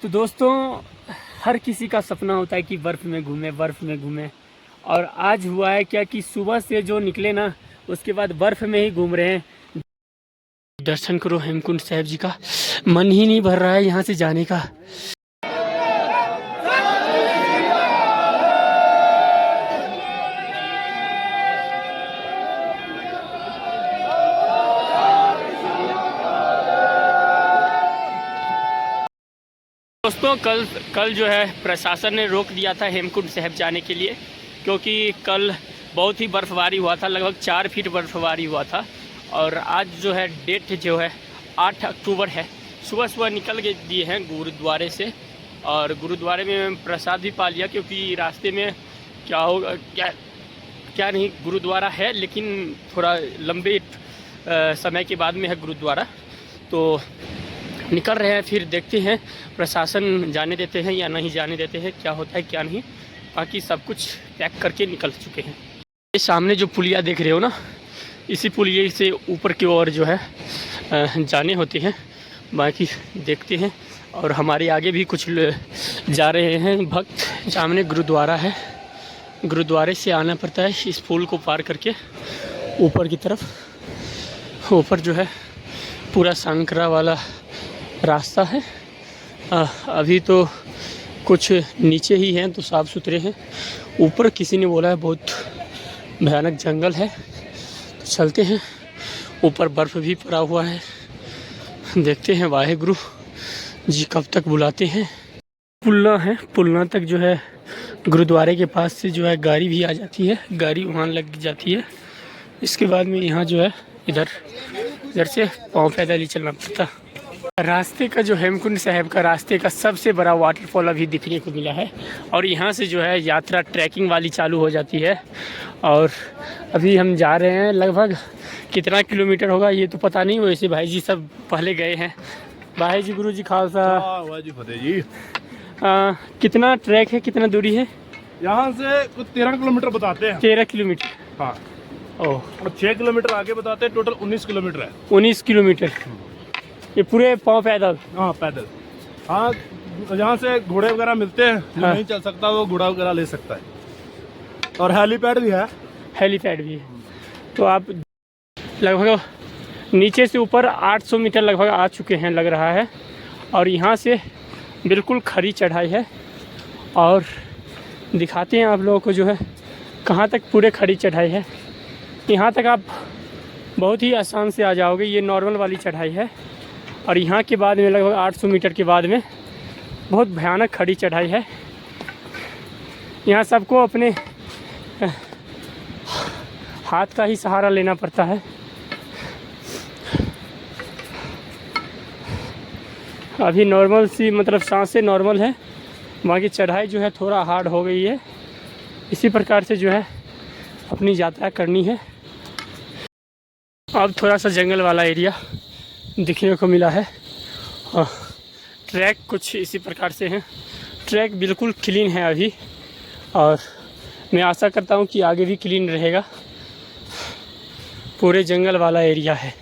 तो दोस्तों, हर किसी का सपना होता है कि बर्फ़ में घूमें। और आज हुआ है क्या कि सुबह से जो निकले ना, उसके बाद बर्फ़ में ही घूम रहे हैं। दर्शन करो हेमकुंड साहिब जी का, मन ही नहीं भर रहा है यहाँ से जाने का। दोस्तों, कल जो है प्रशासन ने रोक दिया था हेमकुंड साहिब जाने के लिए, क्योंकि कल बहुत ही बर्फ़बारी हुआ था, लगभग 4 फीट बर्फ़बारी हुआ था। और आज जो है डेट जो है 8 अक्टूबर है। सुबह निकल के दिए हैं गुरुद्वारे से, और गुरुद्वारे में प्रसाद भी पा लिया, क्योंकि रास्ते में क्या होगा क्या नहीं, गुरुद्वारा है लेकिन थोड़ा लंबे समय के बाद में है गुरुद्वारा। तो निकल रहे हैं, फिर देखते हैं प्रशासन जाने देते हैं या नहीं जाने देते हैं, क्या होता है क्या नहीं। बाकी सब कुछ पैक करके निकल चुके हैं। ये सामने जो पुलिया देख रहे हो ना, इसी पुलिया से ऊपर की ओर जो है जाने होते हैं। बाकी देखते हैं। और हमारे आगे भी कुछ जा रहे हैं भक्त। सामने गुरुद्वारा है, गुरुद्वारे से आना पड़ता है इस पुल को पार करके ऊपर की तरफ। ऊपर जो है पूरा सांकरा वाला रास्ता है। अभी तो कुछ नीचे ही हैं तो साफ़ सुथरे हैं। ऊपर किसी ने बोला है बहुत भयानक जंगल है, तो चलते हैं। ऊपर बर्फ़ भी पड़ा हुआ है, देखते हैं वाहेगुरु जी कब तक बुलाते हैं। पुलना है, पुलना तक जो है गुरुद्वारे के पास से जो है गाड़ी भी आ जाती है, गाड़ी वहाँ लग जाती है। इसके बाद में यहाँ जो है इधर से पाँव पैदल ही चलना पड़ता। रास्ते का जो हेमकुंड साहिब का रास्ते का सबसे बड़ा वाटरफॉल अभी दिखने को मिला है। और यहाँ से जो है यात्रा ट्रैकिंग वाली चालू हो जाती है। और अभी हम जा रहे हैं, लगभग कितना किलोमीटर होगा ये तो पता नहीं, वैसे भाई जी सब पहले गए हैं। भाई जी, गुरु जी खालसा, जी फतेह जी। कितना ट्रैक है, कितना दूरी है? यहाँ से कुछ 13 किलोमीटर बताते हैं। 13 किलोमीटर? हाँ। ओह, और 6 किलोमीटर आगे बताते हैं। टोटल 19 किलोमीटर है। 19 किलोमीटर ये पूरे पाँव पैदल? हाँ, पैदल। हाँ, यहाँ से घोड़े वगैरह मिलते हैं। जो हाँ। नहीं चल सकता वो घोड़ा वगैरह ले सकता है। और हेलीपैड भी है। हेलीपैड भी है। तो आप लगभग नीचे से ऊपर 800 मीटर लगभग आ चुके हैं लग रहा है। और यहाँ से बिल्कुल खड़ी चढ़ाई है। और दिखाते हैं आप लोगों को जो है कहाँ तक पूरे खड़ी चढ़ाई है। यहाँ तक आप बहुत ही आसान से आ जाओगे, ये नॉर्मल वाली चढ़ाई है। और यहाँ के बाद में लगभग 800 मीटर के बाद में बहुत भयानक खड़ी चढ़ाई है। यहाँ सबको अपने हाथ का ही सहारा लेना पड़ता है। अभी नॉर्मल सी, मतलब सांसें नॉर्मल है, बाकी चढ़ाई जो है थोड़ा हार्ड हो गई है। इसी प्रकार से जो है अपनी यात्रा करनी है। अब थोड़ा सा जंगल वाला एरिया दिखने को मिला है। और ट्रैक कुछ इसी प्रकार से है। ट्रैक बिल्कुल क्लीन है अभी, और मैं आशा करता हूँ कि आगे भी क्लीन रहेगा। पूरे जंगल वाला एरिया है,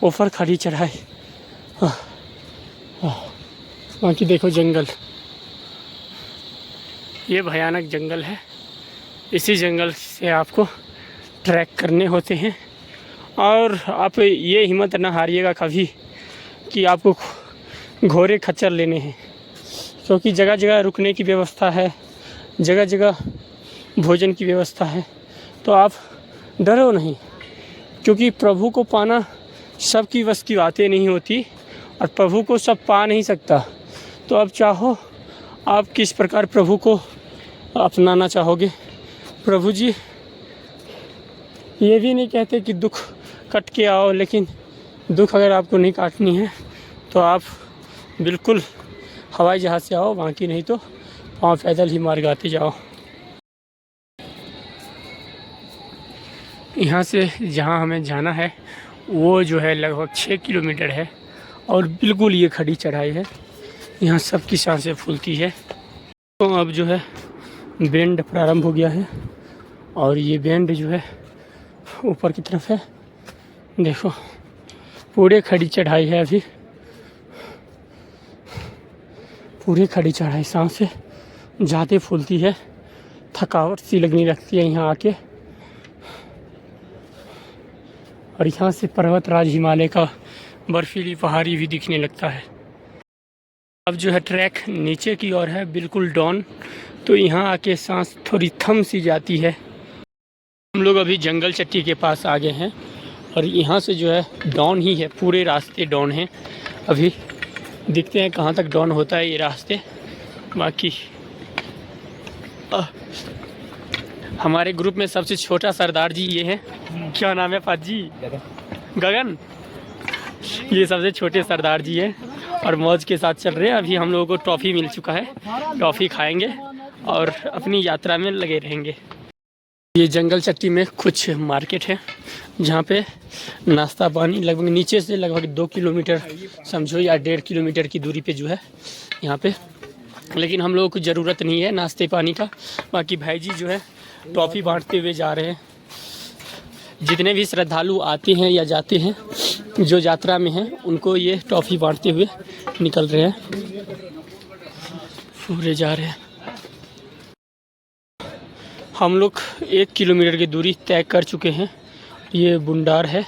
ऊपर खड़ी चढ़ाई। बाकी देखो जंगल, ये भयानक जंगल है। इसी जंगल से आपको ट्रैक करने होते हैं। और आप ये हिम्मत ना हारिएगा कभी कि आपको घोड़े खच्चर लेने हैं, क्योंकि जगह जगह रुकने की व्यवस्था है, जगह जगह भोजन की व्यवस्था है। तो आप डरो नहीं, क्योंकि प्रभु को पाना सबकी बस की बातें नहीं होती, और प्रभु को सब पा नहीं सकता। तो अब चाहो आप किस प्रकार प्रभु को अपनाना चाहोगे। प्रभु जी ये भी नहीं कहते कि दुख कट के आओ, लेकिन दुख अगर आपको नहीं काटनी है तो आप बिल्कुल हवाई जहाज़ से आओ, बाकी नहीं तो पाँव पैदल ही मार्ग आते जाओ। यहाँ से जहाँ हमें जाना है वो जो है लगभग 6 किलोमीटर है, और बिल्कुल ये खड़ी चढ़ाई है। यहाँ सबकी सांसें फूलती है। तो अब जो है बेंड प्रारंभ हो गया है, और ये बेंड जो है ऊपर की तरफ है। देखो पूरे खड़ी चढ़ाई है अभी, पूरी खड़ी चढ़ाई, सांसें ज़्यादा फूलती है, थकावट सी लगने लगती है यहाँ आके। और यहाँ से पर्वतराज हिमालय का बर्फीली पहाड़ी भी दिखने लगता है। अब जो है ट्रैक नीचे की ओर है, बिल्कुल डाउन, तो यहाँ आके सांस थोड़ी थम सी जाती है। हम लोग अभी जंगल चट्टी के पास आ गए हैं और यहाँ से जो है डाउन ही है, पूरे रास्ते डाउन हैं। अभी देखते हैं कहाँ तक डाउन होता है ये रास्ते। बाकी हमारे ग्रुप में सबसे छोटा सरदार जी ये हैं। क्या नाम है पाजी? गगन। ये सबसे छोटे सरदार जी हैं और मौज के साथ चल रहे हैं। अभी हम लोगों को टॉफ़ी मिल चुका है, टॉफ़ी खाएंगे और अपनी यात्रा में लगे रहेंगे। ये जंगल चट्टी में कुछ मार्केट है जहाँ पे नाश्ता पानी लगभग नीचे से लगभग 2 किलोमीटर समझो या 1.5 किलोमीटर की दूरी पे जो है यहाँ पे, लेकिन हम लोगों को ज़रूरत नहीं है नाश्ते पानी का। बाकी भाई जी जो है टॉफ़ी बांटते हुए जा रहे हैं। जितने भी श्रद्धालु आते हैं या जाते हैं जो यात्रा में हैं उनको ये टॉफ़ी बांटते हुए निकल रहे हैं, पूरे जा रहे हैं। हम लोग 1 किलोमीटर की दूरी तय कर चुके हैं। ये बुंडार है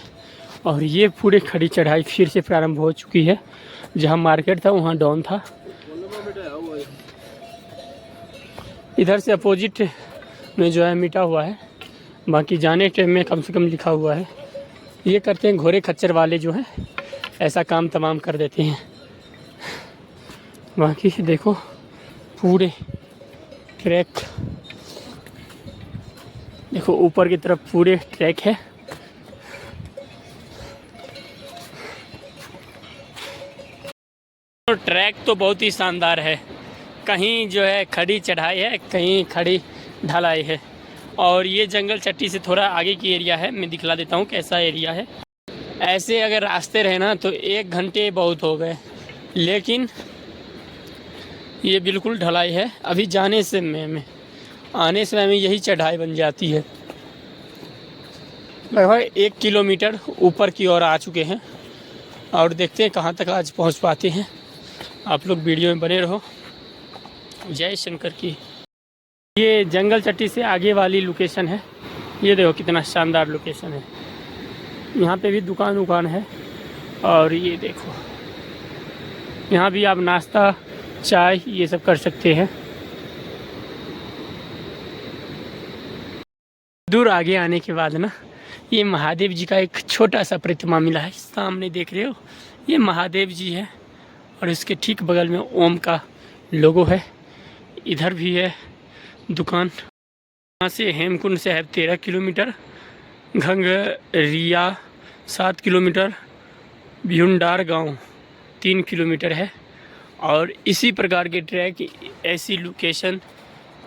और ये पूरे खड़ी चढ़ाई फिर से प्रारंभ हो चुकी है। जहाँ मार्केट था वहाँ डाउन था। इधर से अपोजिट में जो है मिटा हुआ है, बाकी जाने टाइम में कम से कम लिखा हुआ है। ये करते हैं घोड़े खच्चर वाले जो हैं, ऐसा काम तमाम कर देते हैं। बाकी देखो पूरे ट्रैक, देखो ऊपर की तरफ पूरे ट्रैक है। तो ट्रैक तो बहुत ही शानदार है, कहीं जो है खड़ी चढ़ाई है, कहीं खड़ी ढलाई है। और ये जंगल चट्टी से थोड़ा आगे की एरिया है, मैं दिखला देता हूँ कैसा एरिया है। ऐसे अगर रास्ते रहे ना तो 1 घंटे बहुत हो गए, लेकिन ये बिल्कुल ढलाई है। अभी जाने से में आने समय में यही चढ़ाई बन जाती है। लगभग 1 किलोमीटर ऊपर की ओर आ चुके हैं और देखते हैं कहाँ तक आज पहुँच पाते हैं। आप लोग वीडियो में बने रहो। जय शंकर की। ये जंगल चट्टी से आगे वाली लोकेशन है। ये देखो कितना शानदार लोकेशन है। यहाँ पे भी दुकान है और ये देखो यहाँ भी आप नाश्ता चाय ये सब कर सकते हैं। दूर आगे आने के बाद ना ये महादेव जी का एक छोटा सा प्रतिमा मिला है। सामने देख रहे हो ये महादेव जी है और इसके ठीक बगल में ओम का लोगो है। इधर भी है दुकान। यहाँ से हेमकुंड साहब 13 किलोमीटर, घंगरिया 7 किलोमीटर, भिउंडार गांव 3 किलोमीटर है। और इसी प्रकार के ट्रैक ऐसी लोकेशन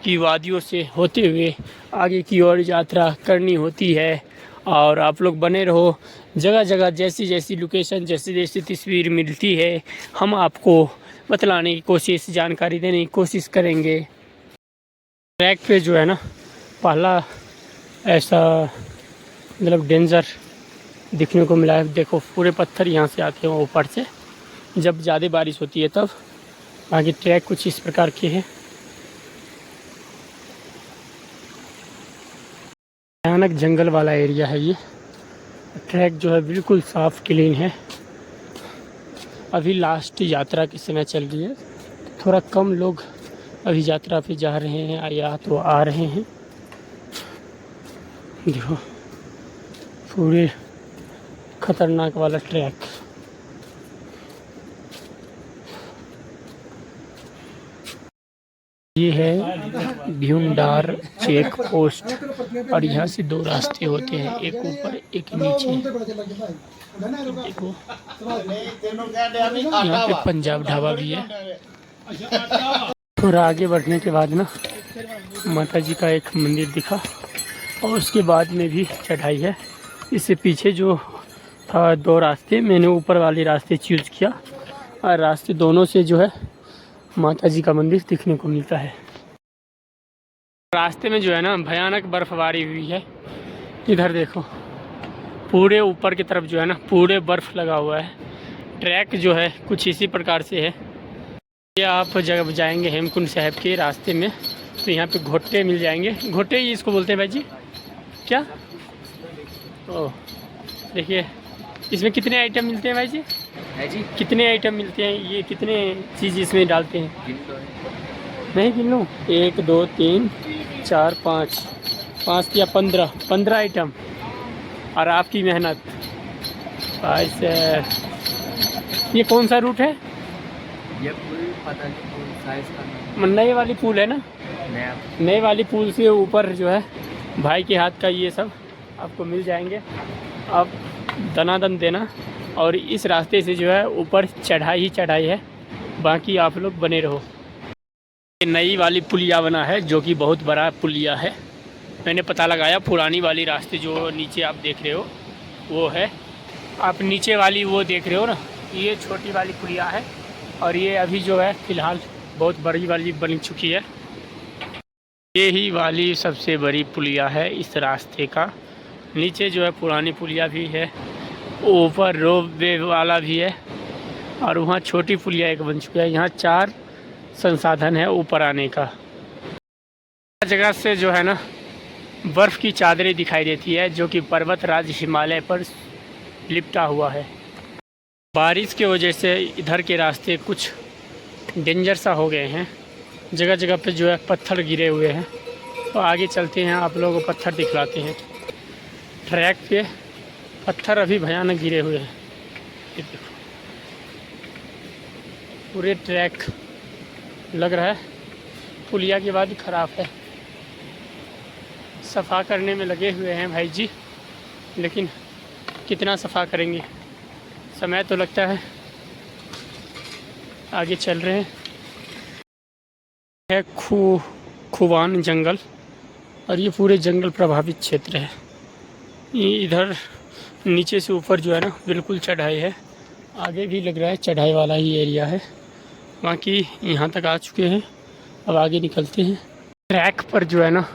की वादियों से होते हुए आगे की ओर यात्रा करनी होती है। और आप लोग बने रहो। जगह जगह जैसी जैसी लोकेशन, जैसी जैसी तस्वीर मिलती है हम आपको बतलाने की कोशिश, जानकारी देने की कोशिश करेंगे। ट्रैक पे जो है ना पहला ऐसा मतलब डेंजर दिखने को मिला है। देखो पूरे पत्थर यहाँ से आते हैं ऊपर से, जब ज़्यादा बारिश होती है तब। आगे ट्रैक कुछ इस प्रकार के है। भयानक जंगल वाला एरिया है ये। ट्रैक जो है बिल्कुल साफ क्लीन है। अभी लास्ट यात्रा की समय चल रही है, थोड़ा कम लोग अभी यात्रा पे जा रहे हैं या तो आ रहे हैं। देखो पूरे खतरनाक वाला ट्रैक। ये है भिउंडार चेक पोस्ट और यहाँ से 2 रास्ते होते हैं, एक ऊपर एक नीचे। देखो यहाँ पे पंजाब ढाबा भी है। थोड़ा आगे बढ़ने के बाद ना माता जी का एक मंदिर दिखा और उसके बाद में भी चढ़ाई है। इससे पीछे जो था 2 रास्ते, मैंने ऊपर वाले रास्ते चूज किया और रास्ते दोनों से जो है माता जी का मंदिर दिखने को मिलता है। रास्ते में जो है ना भयानक बर्फबारी हुई है। इधर देखो पूरे ऊपर की तरफ जो है ना पूरे बर्फ़ लगा हुआ है। ट्रैक जो है कुछ इसी प्रकार से है। ये आप जब जाएंगे हेमकुंड साहब के रास्ते में तो यहाँ पे घोट्टे मिल जाएंगे। घोट्टे ही इसको बोलते हैं भाई जी, क्या? ओह देखिए, इसमें कितने आइटम मिलते हैं भाई जी? है जी, कितने आइटम मिलते हैं? ये कितने चीज़ इसमें डालते हैं? नहीं गिन लूँ? 1 2 3 4 5 5 या 15 आइटम। और आपकी मेहनत भाई साहब। ये कौन सा रूट है? ये पुल पता नहीं कौन सा है इसका नाम। नए वाली पुल है ना? नया नए वाली पुल से ऊपर जो है भाई के हाथ का ये सब आपको मिल जाएंगे। आप दनादन देना, और इस रास्ते से जो है ऊपर चढ़ाई ही चढ़ाई है, बाकी आप लोग बने रहो। ये नई वाली पुलिया बना है जो कि बहुत बड़ा पुलिया है। मैंने पता लगाया, पुरानी वाली रास्ते जो नीचे आप देख रहे हो वो है, आप नीचे वाली वो देख रहे हो ना, ये छोटी वाली पुलिया है। और ये अभी जो है फ़िलहाल बहुत बड़ी वाली बन चुकी है। ये ही वाली सबसे बड़ी पुलिया है इस रास्ते का। नीचे जो है पुरानी पुलिया भी है, ऊपर रोप वे वाला भी है, और वहाँ छोटी पुलिया एक बन चुकी है। यहाँ 4 संसाधन है ऊपर आने का। जगह से जो है ना बर्फ़ की चादरें दिखाई देती है, जो कि पर्वत राज हिमालय पर लिपटा हुआ है। बारिश की वजह से इधर के रास्ते कुछ डेंजर सा हो गए हैं। जगह जगह पे जो है पत्थर गिरे हुए हैं। तो आगे चलते हैं, आप लोगों को पत्थर दिखलाते हैं। ट्रैक पे पत्थर अभी भयानक गिरे हुए हैं। ये देखो, पूरे ट्रैक लग रहा है पुलिया के बाद ख़राब है। सफ़ा करने में लगे हुए हैं भाई जी, लेकिन कितना सफ़ा करेंगे, समय तो लगता है। आगे चल रहे हैं। है खुवान जंगल, और ये पूरे जंगल प्रभावित क्षेत्र है। ये इधर नीचे से ऊपर जो है ना बिल्कुल चढ़ाई है। आगे भी लग रहा है चढ़ाई वाला ही एरिया है। बाकी यहाँ तक आ चुके हैं, अब आगे निकलते हैं। ट्रैक पर जो है ना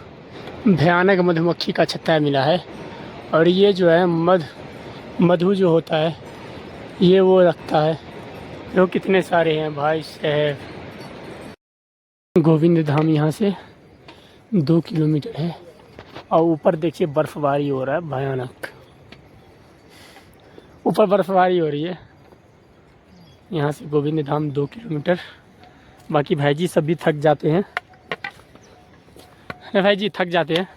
भयानक मधुमक्खी का छत्ता मिला है, और ये जो है मधु जो होता है ये वो रखता है। जो कितने सारे हैं भाई साहब। गोविंद धाम यहाँ से 2 किलोमीटर है, और ऊपर देखिए बर्फबारी हो रहा है भयानक। ऊपर बर्फबारी हो रही है। यहाँ से गोविंद धाम 2 किलोमीटर। बाकी भाई जी सब भी थक जाते हैं। भाई जी थक जाते हैं?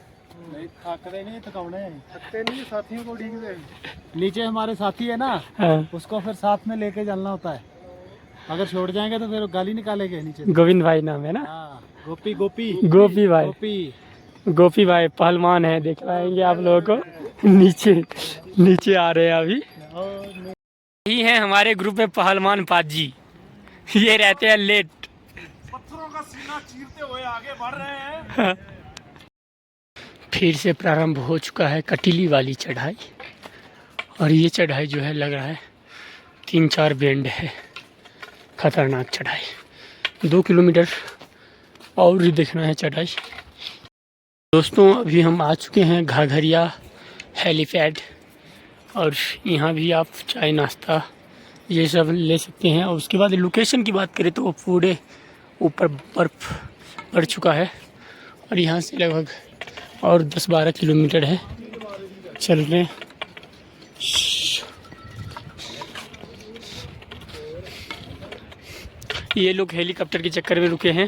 नहीं थकते नहीं, थकावने थकते नहीं, साथियों को ठीक से। नीचे हमारे साथी है ना, हाँ। उसको फिर साथ में लेके चलना होता है। अगर छोड़ जाएंगे तो फिर गाली निकालेंगे नीचे से। गोविंद भाई नाम है ना? हाँ, गोपी गोपी गोपी भाई। गोपी भाई पहलवान है, दिखलाएंगे आप लोगों को। नीचे आ रहे हैं अभी। यही है हमारे ग्रुप में पहलवान पाजी। ये रहते हैं लेट। पत्थरों का सीना चीरते हुए आगे बढ़ रहे हैं। फिर से प्रारंभ हो चुका है कटीली वाली चढ़ाई, और ये चढ़ाई जो है लग रहा है 3-4 बेंड है। खतरनाक चढ़ाई, 2 किलोमीटर और भी देखना है चढ़ाई। दोस्तों अभी हम आ चुके हैं घाघरिया हेलीपैड, और यहाँ भी आप चाय नाश्ता ये सब ले सकते हैं। और उसके बाद लोकेशन की बात करें तो पूरे ऊपर बर्फ़ पड़ चुका है, और यहाँ से लगभग और 10-12 किलोमीटर है। चल रहे हैं। ये लोग हेलीकॉप्टर के चक्कर में रुके हैं,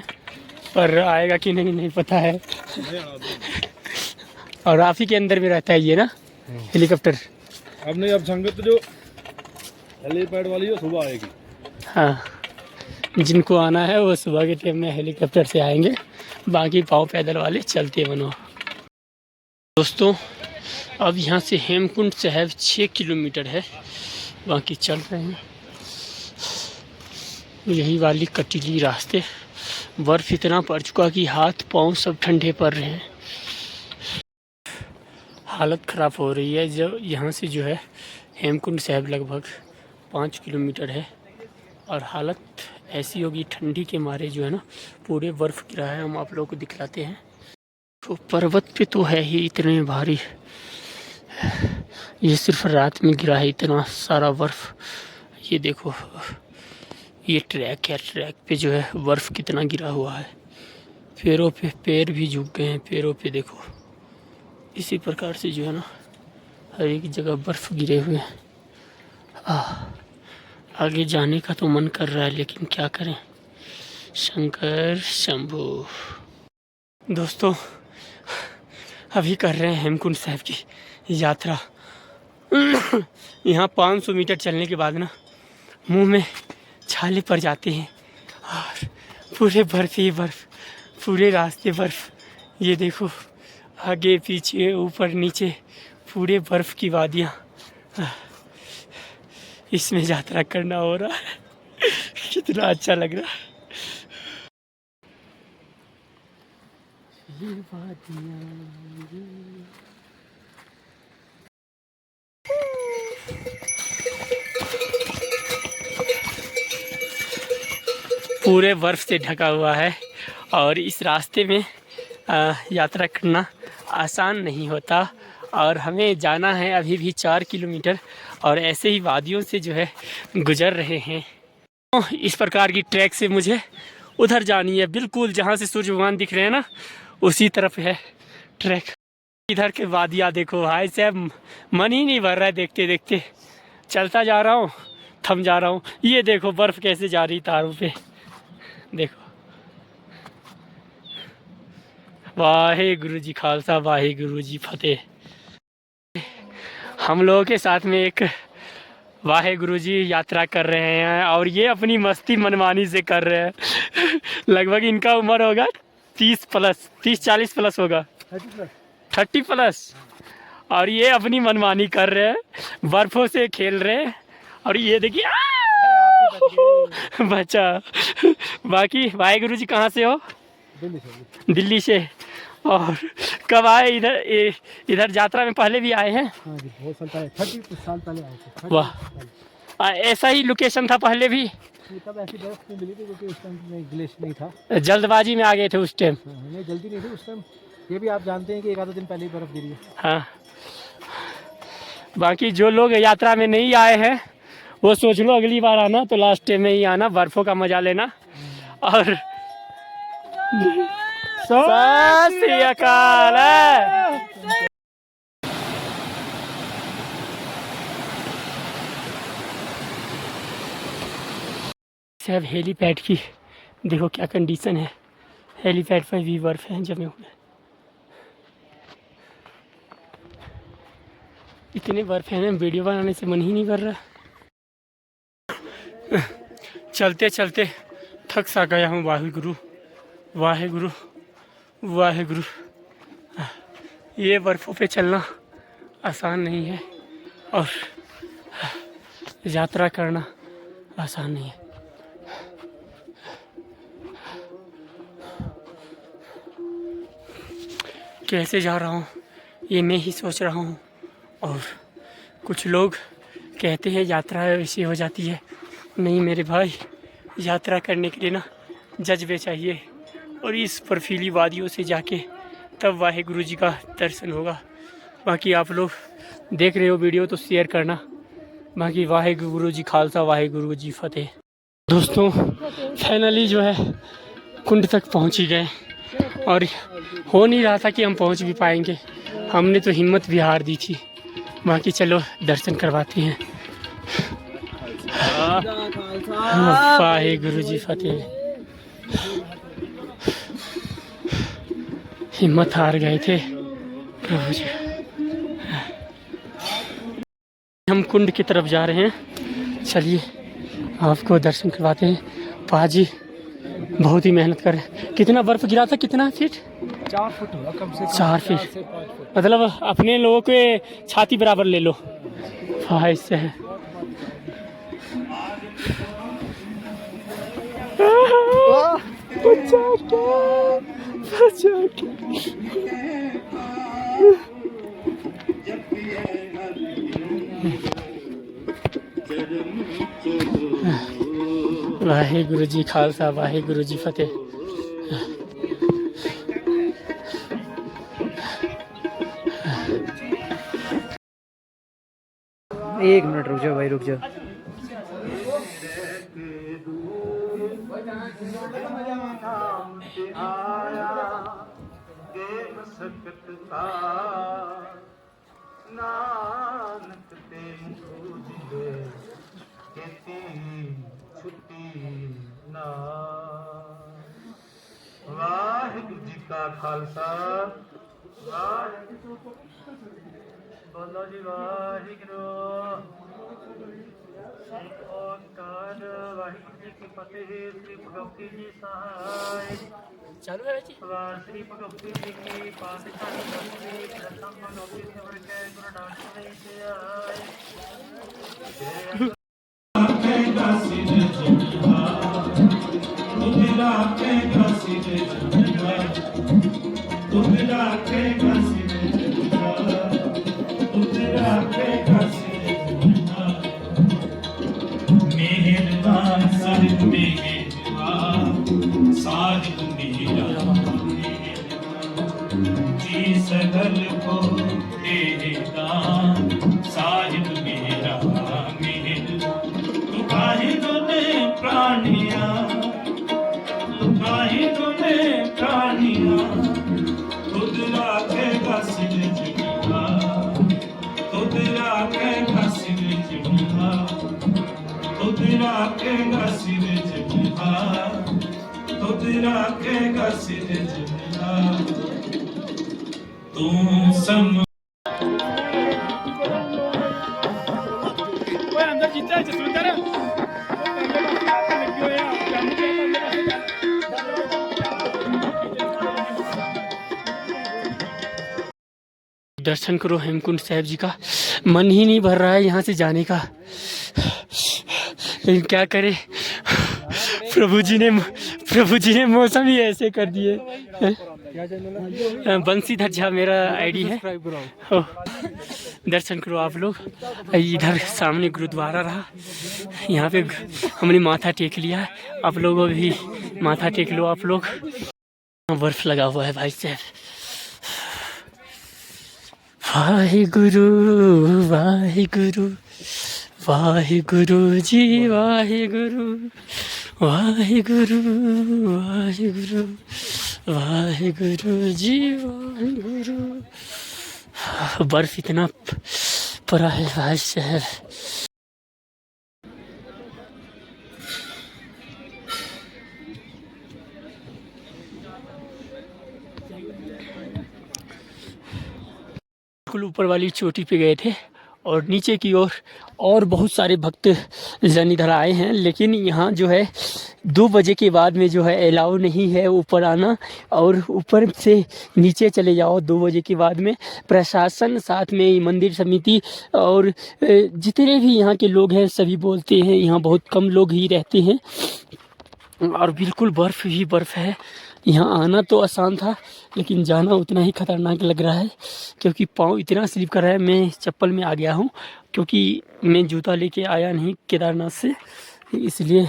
पर आएगा कि नहीं पता है। और आप ही के अंदर में रहता है ये ना हेलीकॉप्टर? अब नहीं, अब संगत जो हेलीपैड वाली है सुबह आएगी। हाँ, जिनको आना है वो सुबह के टाइम में हेलीकॉप्टर से आएंगे, बाकी पाँव पैदल वाले चलते बनो। दोस्तों अब यहाँ से हेमकुंड साहब 6 किलोमीटर है, बाकी चल रहे हैं यही वाली कटीली रास्ते। बर्फ़ इतना पड़ चुका कि हाथ पाँव सब ठंडे पड़ रहे हैं। हालत ख़राब हो रही है। जो यहाँ से जो है हेमकुंड साहब लगभग 5 किलोमीटर है, और हालत ऐसी होगी ठंडी के मारे जो है ना पूरे बर्फ़ गिरा है। हम आप लोगों को दिखलाते हैं। तो पर्वत पे तो है ही इतने भारी, ये सिर्फ रात में गिरा है इतना सारा बर्फ़। ये देखो ये ट्रैक है, ट्रैक पे जो है बर्फ़ कितना गिरा हुआ है, पैरों पे पैर भी झुक गए हैं, पैरों पे देखो। इसी प्रकार से जो है ना हर एक जगह बर्फ़ गिरे हुए हैं। आगे जाने का तो मन कर रहा है लेकिन क्या करें, शंकर शंभू। दोस्तों अभी कर रहे हैं हेमकुंड साहिब की यात्रा। यहाँ 500 मीटर चलने के बाद ना मुंह में छाले पड़ जाते हैं और पूरे बर्फ ही बर्फ, पूरे रास्ते बर्फ। ये देखो आगे पीछे ऊपर नीचे पूरे बर्फ की वादियाँ, इसमें यात्रा करना हो रहा है। कितना अच्छा लग रहा है। ये वादियाँ पूरे बर्फ से ढका हुआ है और इस रास्ते में यात्रा करना आसान नहीं होता। और हमें जाना है अभी भी 4 किलोमीटर और ऐसे ही वादियों से जो है गुजर रहे हैं। इस प्रकार की ट्रैक से मुझे उधर जानी है, बिल्कुल जहाँ से सूर्य भगवान दिख रहे हैं ना उसी तरफ है ट्रैक। इधर के वादियाँ देखो भाई साहब, मन ही नहीं भर रहा है देखते देखते। चलता जा रहा हूँ, थम जा रहा हूँ। ये देखो बर्फ़ कैसे जा रही तारों पे, देखो। वाहे गुरु जी खालसा, वाहे गुरु जी फतेह। हम लोगों के साथ में एक वाहे गुरु जी यात्रा कर रहे हैं और ये अपनी मस्ती मनमानी से कर रहे हैं। लगभग इनका उम्र होगा 30-40 प्लस होगा, 30 प्लस। और ये अपनी मनमानी कर रहे हैं, बर्फों से खेल रहे हैं। और ये देखिए बच्चा। बाकी वाहे गुरु जी कहाँ से हो? दिल्ली से। और कब आए इधर? इधर यात्रा में पहले भी आए हैं? हाँ जी, बहुत साल पहले, 30 साल पहले आए थे। वाह, ऐसा ही लोकेशन था पहले भी? तब ऐसी बर्फ नहीं मिली थी क्योंकि उस टाइम में ग्लेशियर नहीं था। जल्दबाजी में आ गए थे उस टाइम? नहीं, जल्दी नहीं थी उस टाइम। ये भी आप जानते हैं कि 1 आधा दिन पहले ही बर्फ गिरी है। हाँ, बाकी जो लोग यात्रा में नहीं आए हैं वो सोच लो अगली बार आना तो लास्ट टाइम में ही आना, बर्फों का मजा लेना। और सत श्री अकाल। सब हेलीपैड की देखो क्या कंडीशन है। हेलीपैड पर भी बर्फ है जमे हुए, इतने बर्फ है ना वीडियो बनाने से मन ही नहीं कर रहा। चलते चलते थक सा गया हूँ। वाहेगुरु वाहेगुरु वाहेगुरु। ये बर्फ़ों पे चलना आसान नहीं है और यात्रा करना आसान नहीं है। कैसे जा रहा हूँ ये मैं ही सोच रहा हूँ। और कुछ लोग कहते हैं यात्रा ऐसी हो जाती है। नहीं मेरे भाई, यात्रा करने के लिए ना जज्बे चाहिए और इस बर्फीली वादियों से जाके तब वाहेगुरु जी का दर्शन होगा। बाकी आप लोग देख रहे हो वीडियो तो शेयर करना। बाकी वाहेगुरु जी खालसा, वाहेगुरु जी फतेह। दोस्तों फाइनली जो है कुंड तक पहुंच ही गए और हो नहीं रहा था कि हम पहुंच भी पाएंगे। हमने तो हिम्मत भी हार दी थी। बाकी चलो दर्शन करवाते हैं। वाहेगुरु जी फतेह। हिम्मत हार गए थे प्रभु जी। हम कुंड की तरफ जा रहे हैं, चलिए आपको दर्शन करवाते हैं। पाजी बहुत ही मेहनत कर रहे हैं। कितना बर्फ गिरा था? कितना फीट? 4 फुट होगा कम से कम। 4 फीट मतलब अपने लोगों के छाती बराबर ले लो। भाई से है वाहेगुरु जी खालसा, वाहेगुरु जी फतेह। एक मिनट रुक जाओ भाई, रुक जाओ। नाम से आया देव सकत का नानक ते पूजिए केती छुट्टी ना। वाहिगुरू जी का खालसा वाहिगुरू बोलो जी वाहिगुरू एक ओंकार वाहिगुरू जी की फतेह। श्री भगवती जी सहाय चालू है बच्ची। श्री भगवती जी की पातशाही भक्ति प्रथम भगवती से बढ़ के गुरु नानक देव से आए। सगल को साहिब मेरा मेहर लुकाही तूने प्राणिया लुकाही तूने प्राणिया खुद राखेगा सिर जुड़ा खुद राखेगा सिर जुड़ा खुद राखेगा सिर जुड़ा खुद राखेगा सिर जुड़ा तू सम अंदर जीता है जसविंदर दर्शन करो हेमकुंड साहिब जी का। मन ही नहीं भर रहा है यहाँ से जाने का, लेकिन क्या करे, प्रभु जी ने मौसम ही ऐसे कर दिए। बंसीधर झा मेरा आईडी है। हो दर्शन करो आप लोग। इधर सामने गुरुद्वारा रहा, यहाँ पे हमने माथा टेक लिया है। आप लोगों भी माथा टेक लो आप लोग। बर्फ लगा हुआ है भाई साहब। वाहिगुरु वाहिगुरु वाहिगुरु जी वाहिगुरु वाहिगुरु वाहिगुरु वाहिगुरु जी वाहिगुरु। बर्फ इतना पड़ा है भाई साहब। बिल्कुल ऊपर वाली चोटी पे गए थे और नीचे की ओर और बहुत सारे भक्त जन इधर आए हैं, लेकिन यहाँ जो है 2 बजे के बाद में जो है अलाउ नहीं है ऊपर आना, और ऊपर से नीचे चले जाओ 2 बजे के बाद में। प्रशासन साथ में मंदिर समिति और जितने भी यहाँ के लोग हैं सभी बोलते हैं यहाँ बहुत कम लोग ही रहते हैं, और बिल्कुल बर्फ़ ही बर्फ़ है। यहाँ आना तो आसान था लेकिन जाना उतना ही खतरनाक लग रहा है, क्योंकि पाँव इतना स्लिप कर रहा है। मैं चप्पल में आ गया हूँ क्योंकि मैं जूता लेके आया नहीं केदारनाथ से, इसलिए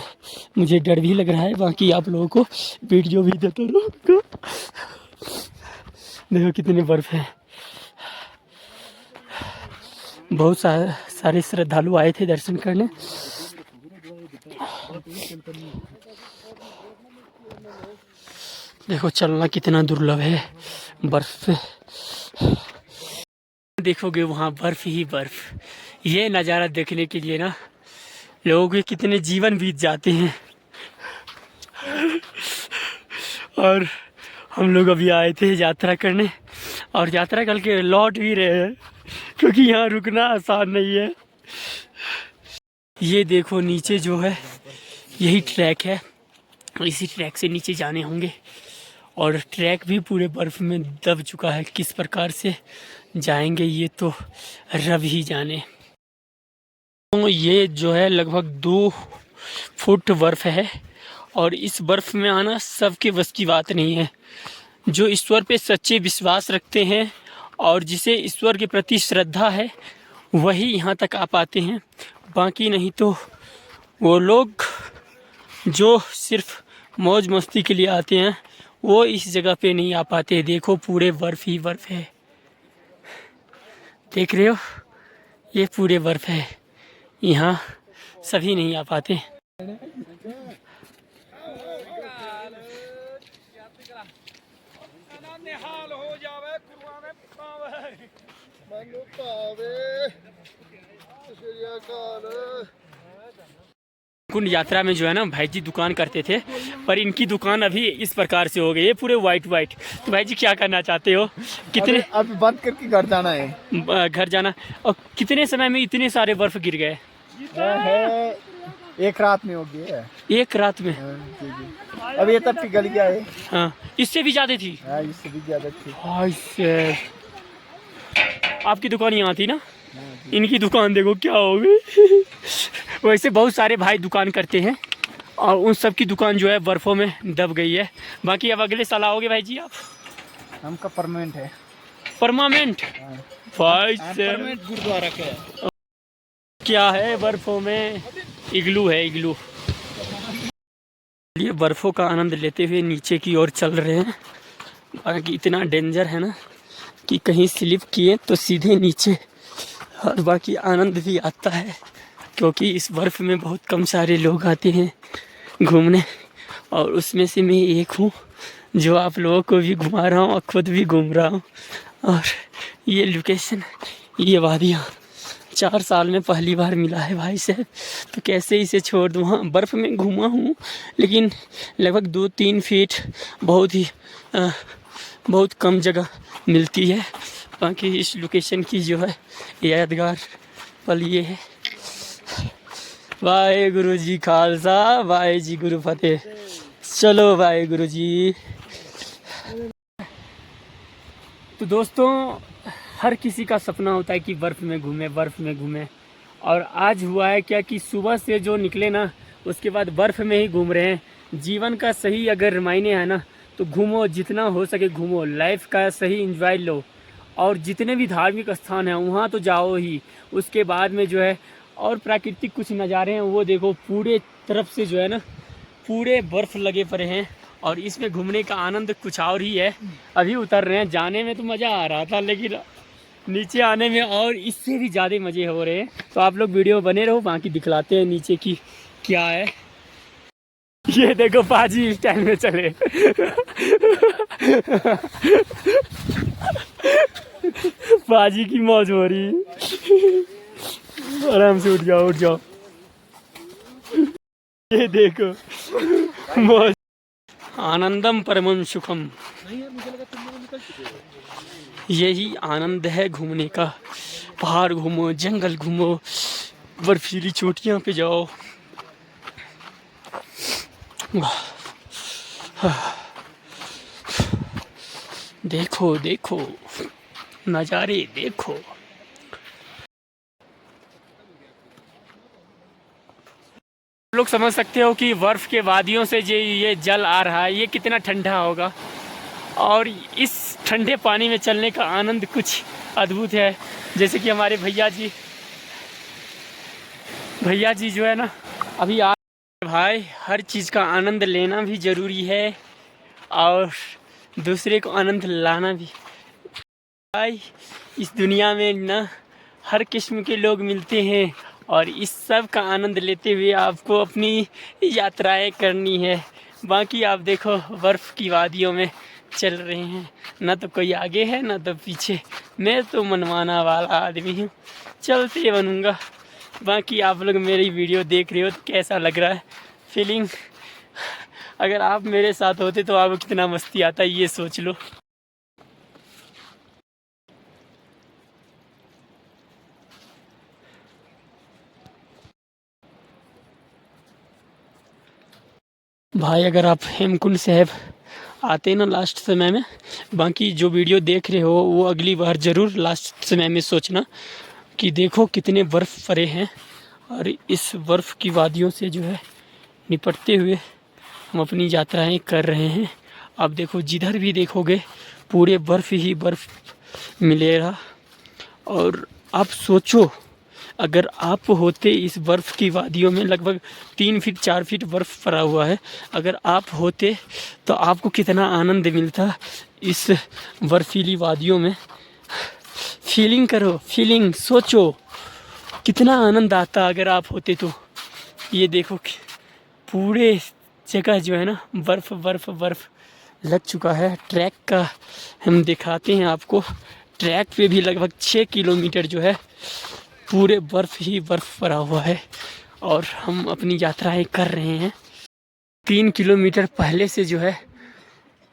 मुझे डर भी लग रहा है। बाकी आप लोगों को वीडियो भी देता रहूँगा। देखो कितने बर्फ़ है। बहुत सारे श्रद्धालु आए थे दर्शन करने। देखो चलना कितना दुर्लभ है बर्फ पे। देखोगे वहाँ बर्फ ही बर्फ। ये नज़ारा देखने के लिए ना लोगों के कितने जीवन बीत जाते हैं। और हम लोग अभी आए थे यात्रा करने और यात्रा करके लौट भी रहे हैं, क्योंकि यहाँ रुकना आसान नहीं है। ये देखो नीचे जो है यही ट्रैक है, इसी ट्रैक से नीचे जाने होंगे, और ट्रैक भी पूरे बर्फ़ में दब चुका है। किस प्रकार से जाएंगे ये तो रब ही जाने। तो ये जो है लगभग 2 फुट बर्फ़ है, और इस बर्फ़ में आना सबके बस की बात नहीं है। जो ईश्वर पे सच्चे विश्वास रखते हैं और जिसे ईश्वर के प्रति श्रद्धा है वही यहाँ तक आ पाते हैं। बाकी नहीं तो वो लोग जो सिर्फ मौज मस्ती के लिए आते हैं वो इस जगह पे नहीं आ पाते। देखो पूरे बर्फ़ ही बर्फ़ है, देख रहे हो, ये पूरे बर्फ़ है। यहाँ सभी नहीं आ पाते। हाल हो जावे कुआं में पावे मनु पावे श्री अकाल। कुंड यात्रा में जो है ना भाई जी दुकान करते थे, पर इनकी दुकान अभी इस प्रकार से हो गई है, पूरे वाइट वाइट। तो भाई जी क्या करना चाहते हो? कितने अभी बंद करके घर जाना है। घर जाना। और कितने समय में इतने सारे बर्फ गिर गए? है एक रात में हो गया है। एक रात में? जी जी। अब ये तब पिघल गया है। हाँ, इससे भी ज्यादा थी? हाँ, इससे भी ज्यादा थी। आपकी दुकान यहाँ थी ना? इनकी दुकान देखो क्या हो गई। वैसे बहुत सारे भाई दुकान करते हैं और उन सब की दुकान जो है बर्फों में दब गई है। बाकी अब अगले साल आओगे भाई जी आप? हमका परमानेंट है। परमानेंट? भाई परमानेंट गुरुद्वारा का क्या है बर्फों में? इग्लू है, इग्लू। ये बर्फों का आनंद लेते हुए नीचे की ओर चल रहे हैं। बाकी इतना डेंजर है ना कि कहीं स्लिप किए तो सीधे नीचे। और बाकी आनंद भी आता है क्योंकि इस बर्फ़ में बहुत कम सारे लोग आते हैं घूमने, और उसमें से मैं एक हूँ जो आप लोगों को भी घुमा रहा हूँ और ख़ुद भी घूम रहा हूँ। और ये लोकेशन, ये वादियाँ 4 साल में पहली बार मिला है भाई साहब, तो कैसे इसे छोड़ दूँ। हाँ, बर्फ़ में घूमा हूँ लेकिन लगभग 2-3 फीट बहुत कम जगह मिलती है। बाकी इस लोकेशन की जो है यादगार पल ये है। वाहे गुरु जी खालसा, वाहे जी गुरु फतेह। चलो वाहे गुरु जी। तो दोस्तों, हर किसी का सपना होता है कि बर्फ़ में घूमे, बर्फ़ में घूमे। और आज हुआ है क्या कि सुबह से जो निकले ना, उसके बाद बर्फ़ में ही घूम रहे हैं। जीवन का सही अगर मायने है ना तो घूमो, जितना हो सके घूमो, लाइफ का सही एंजॉय लो। और जितने भी धार्मिक स्थान हैं वहाँ तो जाओ ही। उसके बाद में जो है और प्राकृतिक कुछ नज़ारे हैं वो देखो। पूरे तरफ से जो है ना पूरे बर्फ़ लगे पड़े हैं और इसमें घूमने का आनंद कुछ और ही है। अभी उतर रहे हैं, जाने में तो मज़ा आ रहा था लेकिन नीचे आने में और इससे भी ज़्यादा मज़े हो रहे हैं। तो आप लोग वीडियो बने रहो, बाकी दिखलाते हैं नीचे की क्या है। ये देखो पाजी इस टाइम में चले। पाजी की मौज हो रही। आराम से उठ जाओ, उठ जाओ। ये देखो मौज। आनंदम परमं सुखम। यही आनंद है घूमने का। पहाड़ घूमो, जंगल घूमो, बर्फीली चोटियां पे जाओ। देखो देखो नज़ारे देखो। लोग समझ सकते हो कि बर्फ़ के वादियों से जो ये जल आ रहा है ये कितना ठंडा होगा, और इस ठंडे पानी में चलने का आनंद कुछ अद्भुत है। जैसे कि हमारे भैया जी जो है ना अभी आ भाई, हर चीज़ का आनंद लेना भी ज़रूरी है और दूसरे को आनंद लाना भी। भाई इस दुनिया में ना हर किस्म के लोग मिलते हैं और इस सब का आनंद लेते हुए आपको अपनी यात्राएं करनी है। बाकी आप देखो बर्फ़ की वादियों में चल रहे हैं, ना तो कोई आगे है ना तो पीछे। मैं तो मनमाना वाला आदमी हूँ, चलते बनूँगा। बाकी आप लोग मेरी वीडियो देख रहे हो तो कैसा लग रहा है फीलिंग? अगर आप मेरे साथ होते तो आपको कितना मस्ती आता है ये सोच लो। भाई अगर आप हेमकुंड साहब आते ना लास्ट समय में, बाकी जो वीडियो देख रहे हो वो अगली बार ज़रूर लास्ट समय में सोचना कि देखो कितने बर्फ़ पड़े हैं। और इस बर्फ़ की वादियों से जो है निपटते हुए हम अपनी यात्राएं कर रहे हैं। आप देखो जिधर भी देखोगे पूरे बर्फ़ ही बर्फ़ मिलेगा। और आप सोचो अगर आप होते इस बर्फ़ की वादियों में, लगभग 3 फीट 4 फीट बर्फ़ पड़ा हुआ है, अगर आप होते तो आपको कितना आनंद मिलता इस बर्फीली वादियों में। फीलिंग करो, फीलिंग सोचो कितना आनंद आता अगर आप होते तो। ये देखो कि पूरे जगह जो है ना बर्फ़ बर्फ़ बर्फ़ लग चुका है। ट्रैक का हम दिखाते हैं आपको। ट्रैक पे भी लगभग 6 किलोमीटर जो है पूरे बर्फ़ ही बर्फ़ भरा हुआ है और हम अपनी यात्राएं कर रहे हैं। 3 किलोमीटर पहले से जो है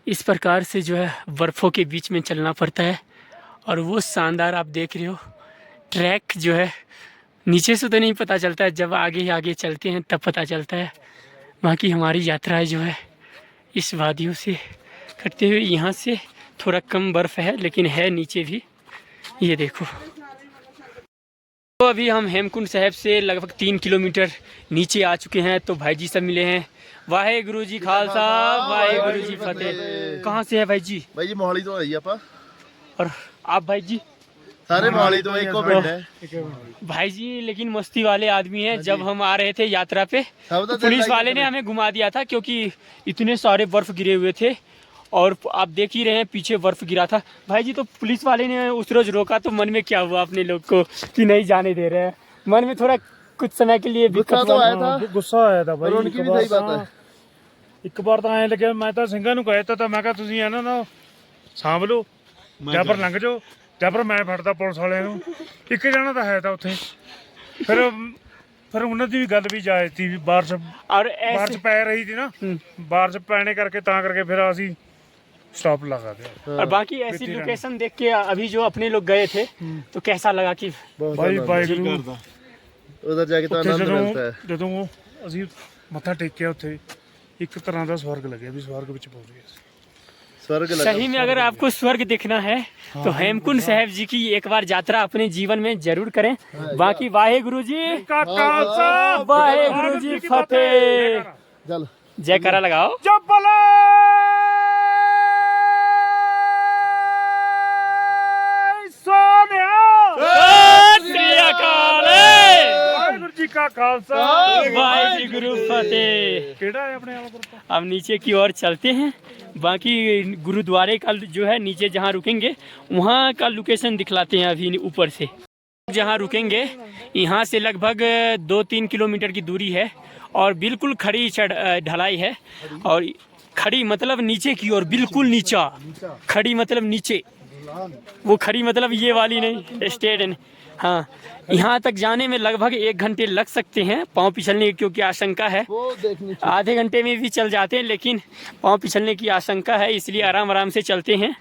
इस प्रकार से जो है बर्फ़ों के बीच में चलना पड़ता है और वो शानदार आप देख रहे हो ट्रैक जो है। नीचे से तो नहीं पता चलता है, जब आगे आगे चलते हैं तब पता चलता है। बाकी हमारी यात्राएं जो है इस वादियों से करते हुए, यहाँ से थोड़ा कम बर्फ़ है लेकिन है नीचे भी, ये देखो। तो अभी हम हेमकुंड साहिब से लगभग 3 किलोमीटर नीचे आ चुके हैं। तो भाई जी सब मिले हैं। वाहे गुरु जी खालसा, वाहे गुरु जी फतेह। कहाँ से है भाई जी? भाई जी मोहाली तो आई ਆਪਾਂ। और आप भाई जी? सारे मोहाली तो एक को पिंड है भाई जी लेकिन मस्ती वाले आदमी हैं। जब हम आ रहे थे यात्रा पे तो पुलिस वाले ने हमें घुमा दिया था क्योंकि इतने सारे बर्फ गिरे हुए थे और आप देख ही रहे हैं पीछे बर्फ गिरा था। भाई जी तो पुलिस वाले ने उस रोज रोका तो मन में क्या हुआ अपने लोग को कि नहीं जाने दे रहे हैं? मन में थोड़ा कुछ समय के लिए गुस्सा तो आया था। गुस्सा आया था भाई। पर उनकी भी सही बात है। ਇੱਕ ਵਾਰ ਤਾਂ ਐਂ ਲੱਗਿਆ, ਮੈਂ ਤਾਂ ਸਿੰਘਾਂ ਨੂੰ ਕਹਿ ਦਿੱਤਾ, ਮੈਂ ਕਿਹਾ ਤੁਸੀਂ ਇਹਨਾਂ ਨੂੰ ਸਾਂਭ ਲਓ ਜਾਂ ਪਰ ਲੰਘ ਜਾਓ ਜਾਂ ਪਰ ਮੈਂ ਫੜਦਾ ਪੁਲਿਸ ਵਾਲਿਆਂ ਨੂੰ। ਇੱਕ ਜਣਾ ਤਾਂ ਹੈ ਤਾਂ ਉੱਥੇ। ਫਿਰ ਉਹਨਾਂ ਦੀ ਵੀ ਗੱਲ ਵੀ ਜਾਇਜ਼ ਸੀ ਵੀ ਬਾਰਿਸ਼ ਪੈ ਰਹੀ ਸੀ ਨਾ, ਬਾਰਿਸ਼ ਪੈਣੇ ਕਰਕੇ ਤਾਂ ਕਰਕੇ ਫਿਰ ਅਸੀਂ स्टॉप लगा दिया। और बाकी ऐसी लोकेशन देख के अभी जो अपने लोग गए थे तो कैसा लगा कि भाई उधर जाके तो आनंद मिलता है। ਜਦੋਂ ਅਸੀਂ ਮੱਥਾ ਟੇਕਿਆ ਉੱਥੇ ਇੱਕ ਤਰ੍ਹਾਂ ਦਾ स्वर्ग ਲੱਗਿਆ ਵੀ स्वर्ग ਵਿੱਚ ਪਹੁੰਚ ਗਏ। स्वर्ग लगा। सही में अगर आपको स्वर्ग देखना है तो हेमकुंड साहिब जी की एक बार यात्रा अपने जीवन में जरूर करें। बाकी वाहे गुरु जी का खालसा, वाहे गुरु जी फतेह। चल जयकारा लगाओ। जय बोले का खालसा, वाहिगुरु फतेह। केड़ा है अपने आप। अब नीचे की ओर चलते हैं। बाकी गुरुद्वारे का जो है नीचे जहाँ रुकेंगे वहाँ का लोकेशन दिखलाते हैं अभी ऊपर से। जहाँ रुकेंगे यहाँ से लगभग 2-3 किलोमीटर की दूरी है और बिल्कुल खड़ी ढलाई है। और खड़ी मतलब नीचे की ओर, बिल्कुल नीचा। खड़ी मतलब नीचे, वो खड़ी मतलब ये वाली नहीं, स्टेट। हाँ, यहाँ तक जाने में लगभग 1 घंटे लग सकते हैं पाँव फिसलने की, क्योंकि आशंका है। आधे घंटे में भी चल जाते हैं लेकिन पाँव फिसलने की आशंका है, इसलिए आराम आराम से चलते हैं।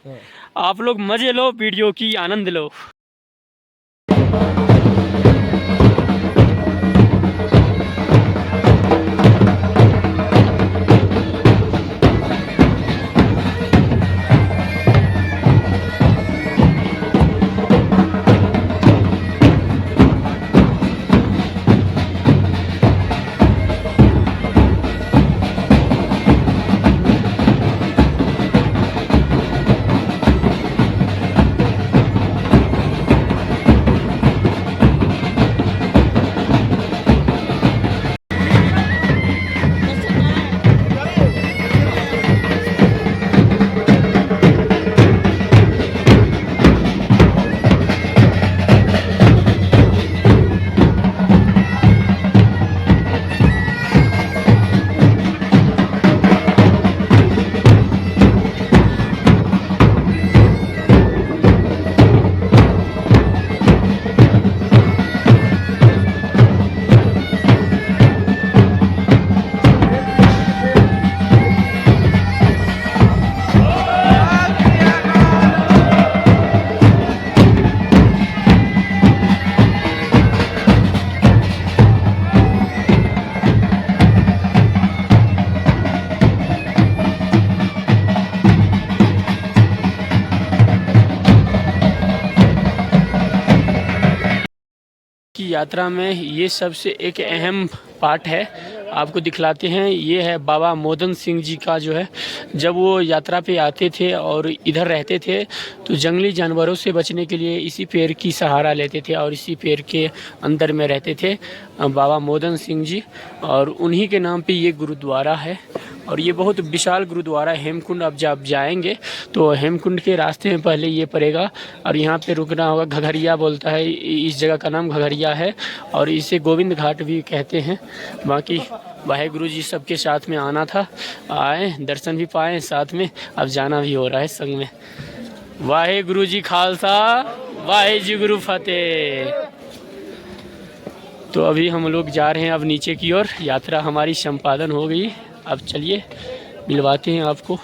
आप लोग मजे लो, वीडियो की आनंद लो। की यात्रा में ये सबसे एक अहम पार्ट है, आपको दिखलाते हैं। ये है बाबा मोदन सिंह जी का जो है, जब वो यात्रा पे आते थे और इधर रहते थे तो जंगली जानवरों से बचने के लिए इसी पेड़ की सहारा लेते थे और इसी पेड़ के अंदर में रहते थे बाबा मोदन सिंह जी। और उन्हीं के नाम पे ये गुरुद्वारा है और ये बहुत विशाल गुरुद्वारा है हेमकुंड। अब जब जाएंगे तो हेमकुंड के रास्ते में पहले ये पड़ेगा और यहाँ पे रुकना होगा। घघरिया बोलता है, इस जगह का नाम घघरिया है और इसे गोविंद घाट भी कहते हैं। बाकी वाहेगुरु जी सबके साथ में आना था, आए, दर्शन भी पाए साथ में, अब जाना भी हो रहा है संग में। वाहेगुरु जी खालसा, वाहे जी गुरु फतेह। तो अभी हम लोग जा रहे हैं अब नीचे की ओर। यात्रा हमारी संपादन हो गई। अब चलिए मिलवाते हैं आपको।